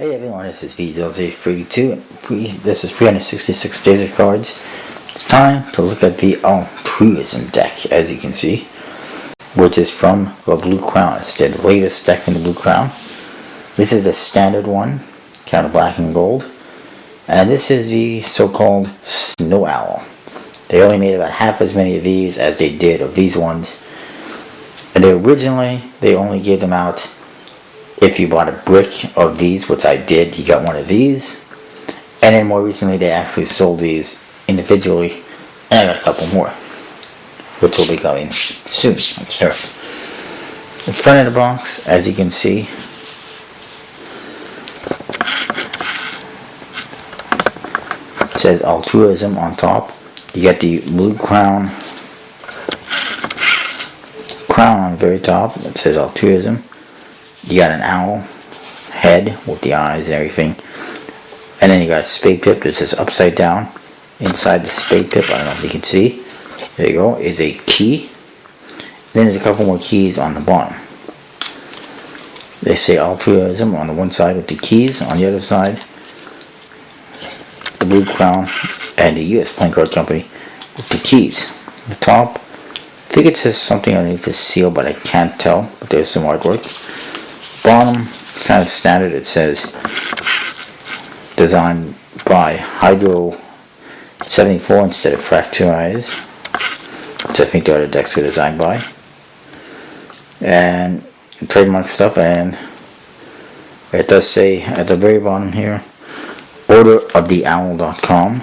Hey everyone, this is VLJ32. This is 366 days of cards. It's time to look at the Altruism deck, as you can see, which is from the Blue Crown. It's the latest deck in the Blue Crown. This is the standard one, kind of black and gold. And this is the so-called Snow Owl. They only made about half as many of these as they did of these ones. And originally, they only gave them out if you bought a brick of these, which I did. You got one of these. And then more recently, they actually sold these individually. And I got a couple more, which will be coming soon, I'm sure. The front of the box, as you can see, it says Altruism on top. You got the blue crown on the very top. It says Altruism. You got an owl head with the eyes and everything. And then you got a spade pip that says upside down. Inside the spade pip, I don't know if you can see, there you go, is a key. Then there's a couple more keys on the bottom. They say Altruism on the one side with the keys. On the other side, the Blue Crown and the U.S. Playing Card Company with the keys. On the top, I think it says something underneath the seal, but I can't tell. But there's some artwork. Bottom, kind of standard, it says designed by Hydro 74 instead of Fracturize, which I think the other decks were designed by. And trademark stuff, and it does say at the very bottom here, orderoftheowl.com.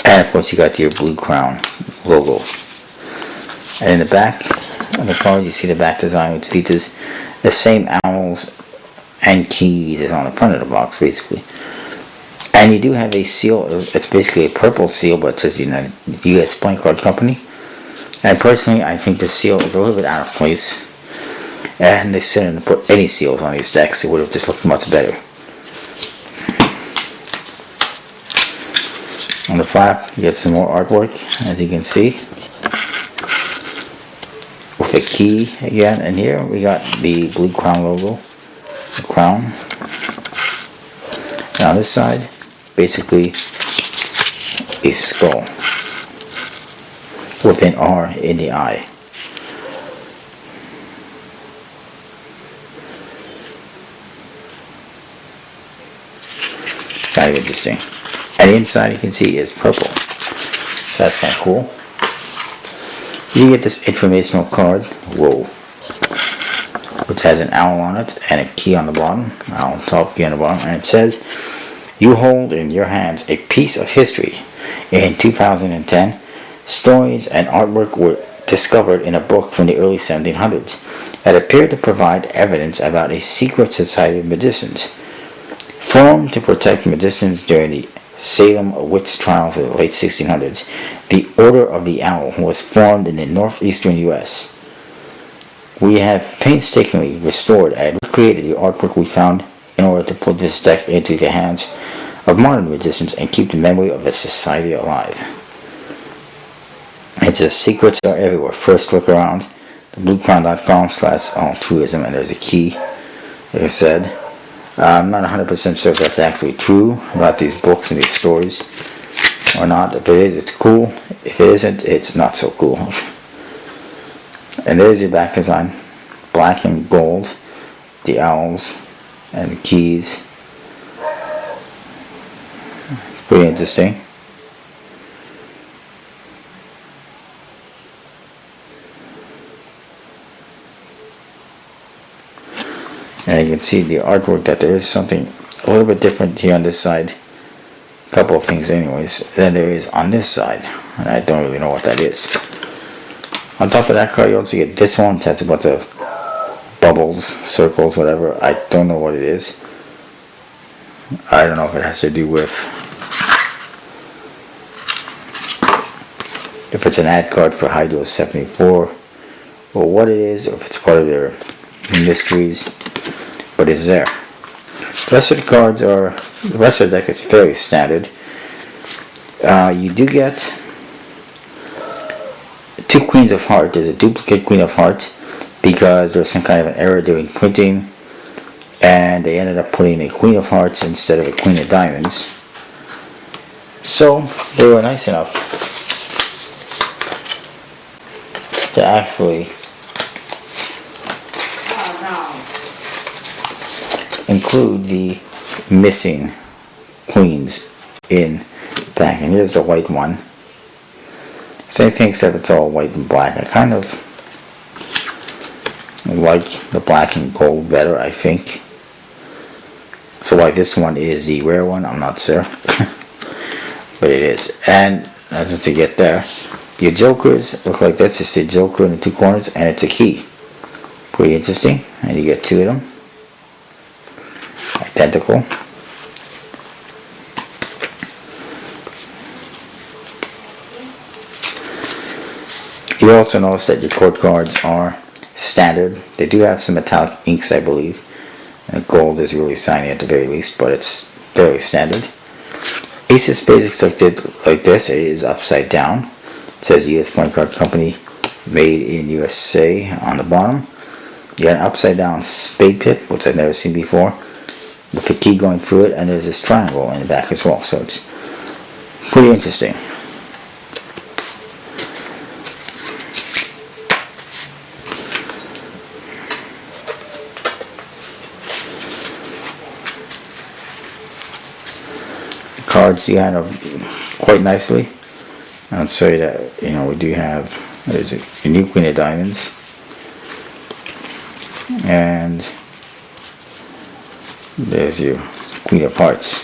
And of course you got your Blue Crown logo. And in the back on the card, you see the back design, which features the same owls and keys as on the front of the box, basically. And you do have a seal. It's basically a purple seal, but it says U.S. Playing Card Company. And personally, I think the seal is a little bit out of place. And they shouldn't put any seals on these decks. It would have just looked much better. On the flap, you get some more artwork, as you can see. With a key again, and here we got the Blue Crown logo, the crown. And on this side, basically a skull with an R in the eye. Kind of interesting. And the inside, you can see, is purple. So that's kind of cool. You get this informational card, which has an owl on it and a key on the bottom, owl on top, key on the bottom, and it says, you hold in your hands a piece of history. In 2010, stories and artwork were discovered in a book from the early 1700s that appeared to provide evidence about a secret society of magicians, formed to protect magicians during the Salem witch trials of the late 1600s. The Order of the Owl was formed in the northeastern U.S. We have painstakingly restored and recreated the artwork we found in order to put this deck into the hands of modern magicians and keep the memory of the society alive. It says secrets are everywhere. First look around the bluecrown.com/altruism, and there's a key, like I said. I'm not 100% sure if that's actually true about these books and these stories or not. If it is, it's cool. If it isn't, it's not so cool. And there's your back design. Black and gold. The owls and the keys. Pretty interesting. And you can see the artwork that there is something a little bit different here on this side. A couple of things anyways. Than there is on this side. And I don't really know what that is. On top of that card, you also get this one. It has a bunch of bubbles, circles, whatever. I don't know what it is. I don't know if it has to do with, if it's an ad card for Hydro 74, or what it is, or if it's part of their mysteries. But it's there. The rest of the cards are, the rest of the deck is fairly standard. You do get two Queens of Hearts. There's a duplicate Queen of Hearts because there's some kind of an error during printing, and they ended up putting a Queen of Hearts instead of a Queen of Diamonds. So they were nice enough to actually include the missing queens in back. And here's the white one. Same thing except it's all white and black. I kind of like the black and gold better, I think. So why this one is the rare one, I'm not sure. But it is. And that's what you get there. Your jokers look like this. It's a joker in the two corners and it's a key. Pretty interesting. And you get two of them. Identical. You also notice that your court cards are standard. They do have some metallic inks, I believe. And gold is really shiny at the very least, but it's fairly standard. Ace of Spades looks like this. It is upside down. It says U.S. Coin Card Company, made in USA on the bottom. You got an upside down spade pip, which I've never seen before, with a key going through it, and there's this triangle in the back as well. So it's pretty interesting. Cards do kind of quite nicely. I'll show you that, we do have, there's a new Queen of Diamonds, and there's your Queen of Hearts.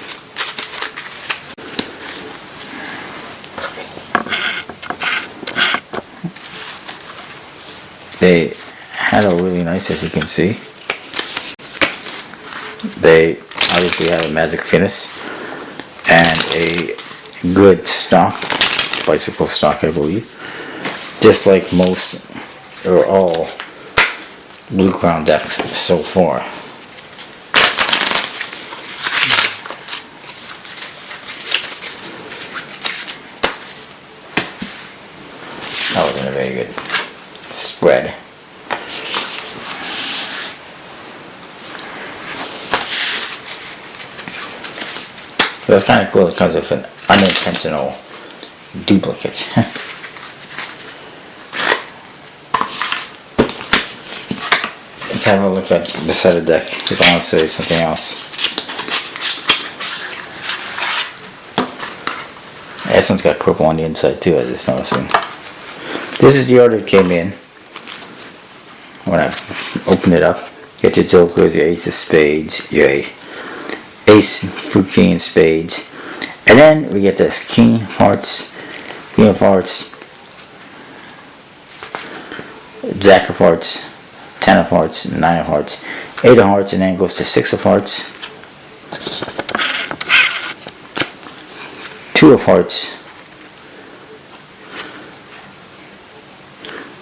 They had a really nice, as you can see, they obviously have a magic finish and a good stock, bicycle stock I believe, just like most or all Blue Crown decks so far. That wasn't a very good spread. That's kind of cool because of an unintentional duplicate. Let's have a look at the side of the deck if I want to say something else. This one's got purple on the inside too, I just noticing. This is the order it came in. When I open it up, get your jokers, your ace of spades, your ace, fruit king, spades, and then we get this king of hearts, queen of hearts, jack of hearts, 10 of hearts, 9 of hearts, 8 of hearts, and then it goes to 6 of hearts, 2 of hearts.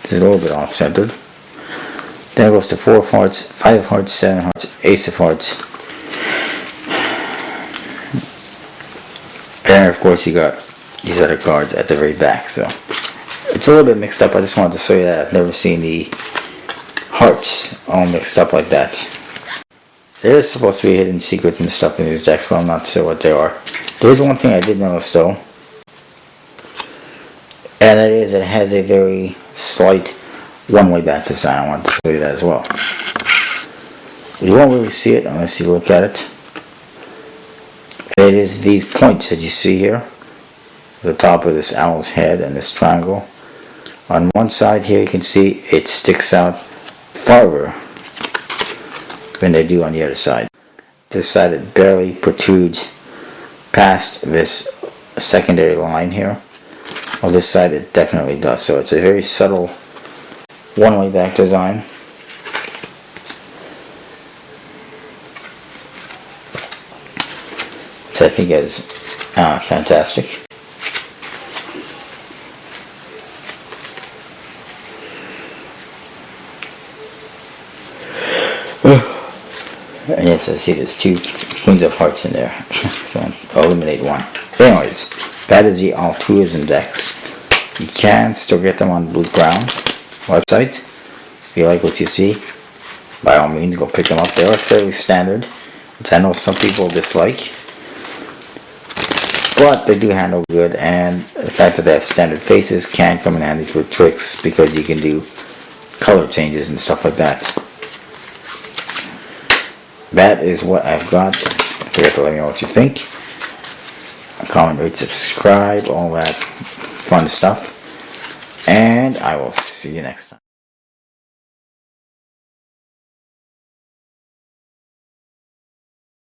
This is a little bit off centered. Then it goes to 4 of hearts, 5 of hearts, 7 of hearts, ace of hearts. And of course you got these other cards at the very back, so it's a little bit mixed up. I just wanted to show you that I've never seen the hearts all mixed up like that. There is supposed to be hidden secrets and stuff in these decks, but I'm not sure what they are. There's one thing I did notice though, and that is it has a very slight one-way back design. I wanted to show you that as well. You won't really see it unless you look at it. It is these points that you see here, the top of this owl's head and this triangle. On one side here you can see it sticks out farther than they do on the other side. This side it barely protrudes past this secondary line here. On this side it definitely does, so it's a very subtle one-way back design. I think is fantastic. And yes, I see there's 2 queens of hearts in there, so I'll eliminate one. Anyways, that is the Altruism decks. You can still get them on Blue Crown website if you like what you see. by all means go pick them up. They are fairly standard, which I know some people dislike, but they do handle good, and the fact that they have standard faces can come in handy for tricks because you can do color changes and stuff like that. That is what I've got. Don't forget to let me know what you think. Comment, rate, subscribe, all that fun stuff. And I will see you next time.